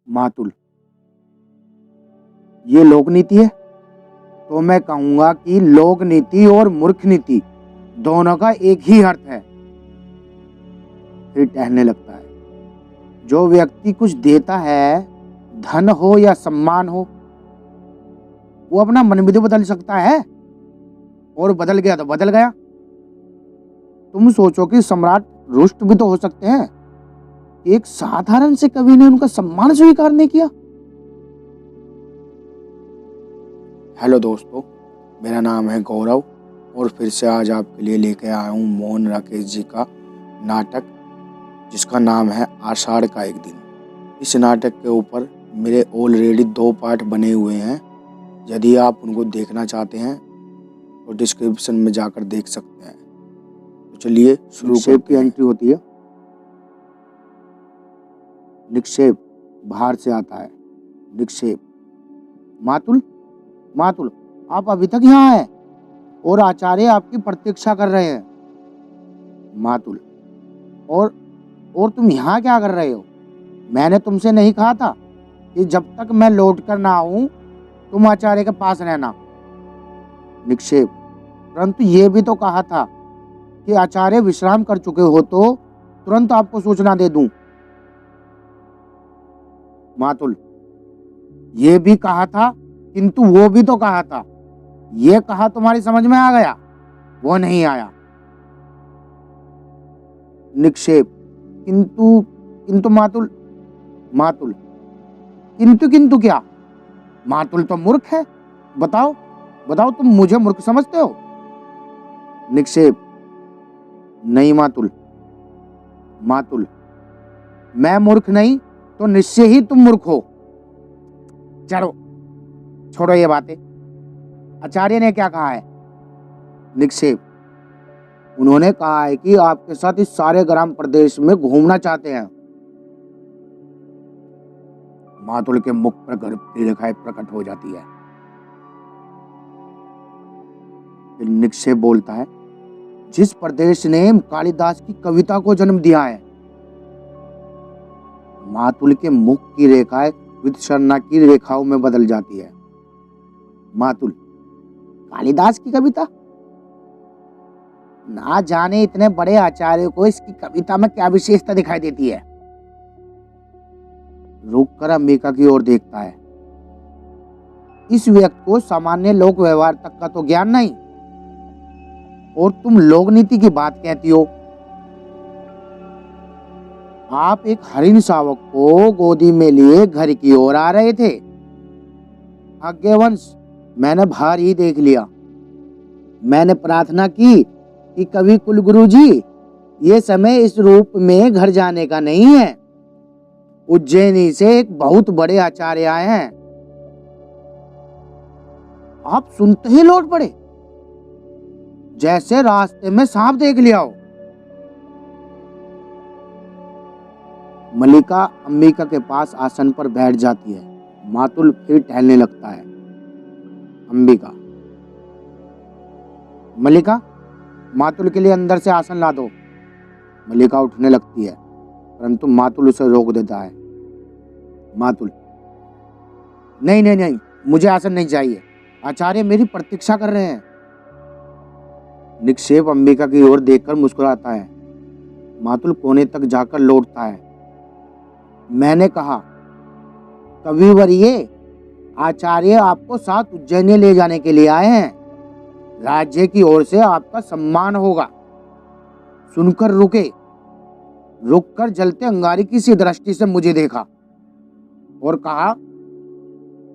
मातुल, ये लोक नीति है? तो मैं कहूंगा कि लोक नीति और मूर्ख नीति दोनों का एक ही अर्थ है। फिर टहलने लगता है। जो व्यक्ति कुछ देता है, धन हो या सम्मान हो, वो अपना मन भी तो बदल सकता है, और बदल गया तो बदल गया। तुम सोचो कि सम्राट रुष्ट भी तो हो सकते हैं। एक साधारण से कवि ने उनका सम्मान स्वीकार नहीं किया। हेलो दोस्तों, मेरा नाम है गौरव और फिर से आज आपके लिए लेके आया हूँ मोहन राकेश जी का नाटक, जिसका नाम है आषाढ़ का एक दिन। इस नाटक के ऊपर मेरे ऑलरेडी 2 पार्ट बने हुए हैं। यदि आप उनको देखना चाहते हैं तो डिस्क्रिप्शन में जाकर देख सकते हैं। तो चलिए शुरू करते हैं। एंट्री होती है। निक्षेप बाहर से आता है। निक्षेप, मातुल, मातुल, आप अभी तक यहाँ हैं और आचार्य आपकी प्रतीक्षा कर रहे हैं। मातुल, और तुम यहाँ क्या कर रहे हो? मैंने तुमसे नहीं कहा था कि जब तक मैं लौट कर ना आऊं तुम आचार्य के पास रहना? निक्षेप, परंतु ये भी तो कहा था कि आचार्य विश्राम कर चुके हो तो तुरंत आपको सूचना दे दूं। मातुल, ये भी कहा था, किंतु वो भी तो कहा था। ये कहा तुम्हारी समझ में आ गया, वो नहीं आया। निक्षेप, किंतु मातुल, मातुल, किंतु क्या? मातुल तो मूर्ख है। बताओ, तुम मुझे मूर्ख समझते हो? निक्षेप, नहीं मातुल, मैं मूर्ख नहीं तो निश्चय ही तुम मूर्ख हो। चलो छोड़ो ये बातें। आचार्य ने क्या कहा है? निक्षेप, उन्होंने कहा है कि आपके साथ इस सारे ग्राम प्रदेश में घूमना चाहते हैं। मातुल के मुख पर गर्व की रेखाएं प्रकट हो जाती है। फिर निक्षेप बोलता है, जिस प्रदेश ने कालिदास की कविता को जन्म दिया है। मातुल के मुख की रेखाएं विदर्शना की रेखाओं में बदल जाती है। मातुल, कालिदास की कविता? ना जाने इतने बड़े आचार्य को इसकी कविता में क्या विशेषता दिखाई देती है। रुककर अंबिका की ओर देखता है। इस व्यक्ति को सामान्य लोक व्यवहार तक का तो ज्ञान नहीं, और तुम लोक नीति की बात कहती हो। आप एक हरिण शावक को गोदी में लिए घर की ओर आ रहे थे। भाग्यवंश मैंने बाहर ही देख लिया। मैंने प्रार्थना की कि कवि कुलगुरु जी, ये समय इस रूप में घर जाने का नहीं है। उज्जैनी से एक बहुत बड़े आचार्य आए हैं। आप सुनते ही लौट पड़े, जैसे रास्ते में सांप देख लिया हो। मल्लिका अंबिका के पास आसन पर बैठ जाती है। मातुल फिर टहलने लगता है। अंबिका, मल्लिका, मातुल के लिए अंदर से आसन ला दो। मल्लिका उठने लगती है, परंतु मातुल उसे रोक देता है। मातुल, नहीं नहीं नहीं, मुझे आसन नहीं चाहिए। आचार्य मेरी प्रतीक्षा कर रहे हैं। निक्षेप अंबिका की ओर देखकर मुस्कुराता है। मातुल कोने तक जाकर लौटता है। मैंने कहा, कविवर्य, आचार्य आपको साथ उज्जैन ले जाने के लिए आए हैं। राज्य की ओर से आपका सम्मान होगा। सुनकर रुककर जलते अंगारे की सी दृष्टि से मुझे देखा और कहा,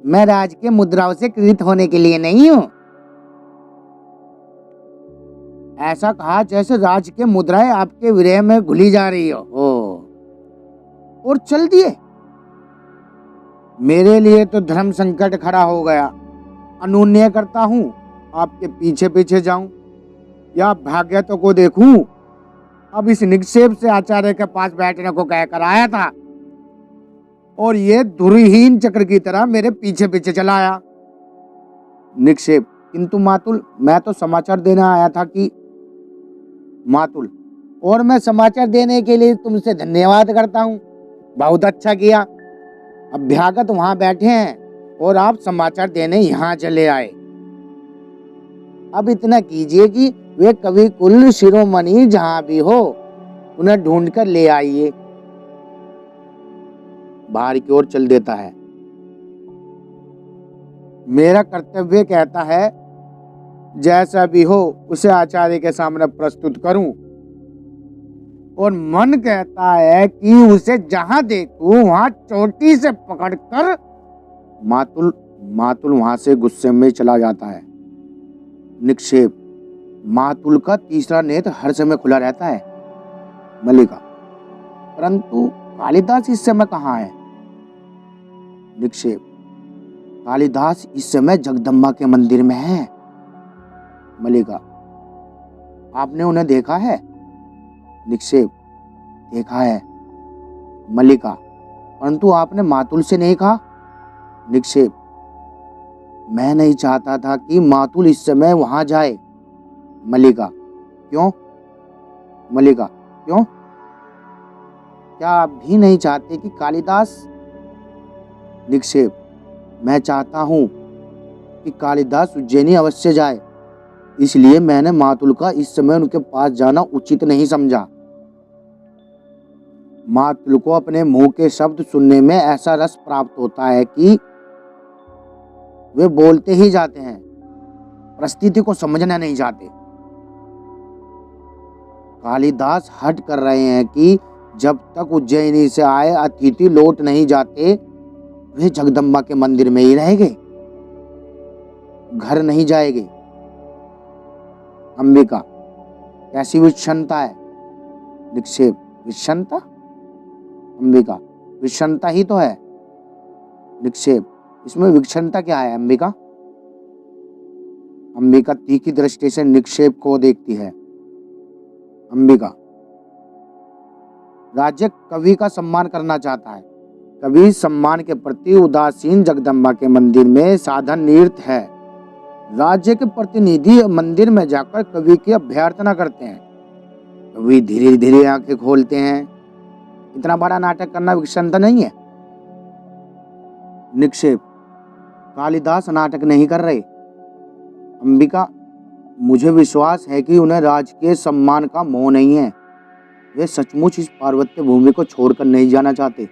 मैं राज के मुद्राओं से कृत होने के लिए नहीं हूं। ऐसा कहा जैसे राज के मुद्राएं आपके विरह में घुली जा रही हो। और चल दिए। मेरे लिए तो धर्म संकट खड़ा हो गया। अनुनय करता हूं, आपके पीछे पीछे जाऊं या भाग्यतों को देखूं। अब इस निक्षेप से आचार्य के पास बैठने को कहकर आया था और ये धुरीहीन चक्र की तरह मेरे पीछे पीछे चला आया। निक्षेप, किंतु मातुल, मैं तो समाचार देने आया था कि। मातुल, और मैं समाचार देने के लिए तुमसे धन्यवाद करता हूँ। बहुत अच्छा किया। अभ्यागत वहां बैठे हैं और आप समाचार देने यहाँ चले आए। अब इतना कीजिए कि वे कवि कुल शिरोमणि जहां भी हो उन्हें ढूंढकर ले आइए। बाहर की ओर चल देता है। मेरा कर्तव्य कहता है जैसा भी हो उसे आचार्य के सामने प्रस्तुत करूं, और मन कहता है कि उसे जहां देखूं वहां चोटी से पकड़कर। मातुल वहां से गुस्से में चला जाता है। निक्षेप। मातुल का तीसरा नेत्र हर समय खुला रहता है। मल्लिका। परंतु कालिदास इस समय कहाँ है? निक्षेप। कालिदास इस समय जगदम्बा के मंदिर में है। मल्लिका। आपने उन्हें देखा है? निक्षेप। देखा है। मल्लिका। परंतु आपने मातुल से नहीं कहा? निक्षेप। मैं नहीं चाहता था कि मातुल इस समय वहां जाए। मल्लिका। क्यों? मल्लिका। क्यों? क्या आप भी नहीं चाहते कि कालिदास? निक्षेप। मैं चाहता हूं कि कालिदास उज्जैनी अवश्य जाए, इसलिए मैंने मातुल का इस समय उनके पास जाना उचित नहीं समझा। मातुल को अपने मुंह के शब्द सुनने में ऐसा रस प्राप्त होता है कि वे बोलते ही जाते हैं, परिस्थिति को समझना नहीं चाहते। कालिदास हट कर रहे हैं कि जब तक उज्जैनी से आए अतिथि लौट नहीं जाते वे जगदम्बा के मंदिर में ही रहेंगे, घर नहीं जाएंगे। अंबिका। कैसी विषमता है? निक्षेप। विषमता? अंबिका। विषमता ही तो है। निक्षेप। इसमें विषमता क्या है अंबिका? अंबिका तीखी दृष्टि से निक्षेप को देखती है। अंबिका। राज्य कवि का सम्मान करना चाहता है। कवि सम्मान के प्रति उदासीन जगदम्बा के मंदिर में साधन निरत है। राज्य के प्रतिनिधि मंदिर में जाकर कवि की अभ्यर्थना करते हैं। कवि धीरे धीरे आंखें खोलते हैं। इतना बड़ा नाटक करना विषमता नहीं है? निक्षेप। कालिदास नाटक नहीं कर रहे। अंबिका। मुझे विश्वास है कि उन्हें राजकीय सम्मान का मोह नहीं है। वे सचमुच इस पार्वत्य भूमि को छोड़कर नहीं जाना चाहते।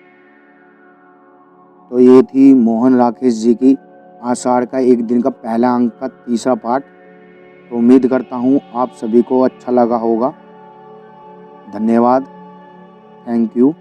तो ये थी मोहन राकेश जी की आषाढ़ का एक दिन का पहला अंक का तीसरा पाठ। तो उम्मीद करता हूँ आप सभी को अच्छा लगा होगा। धन्यवाद। Thank you.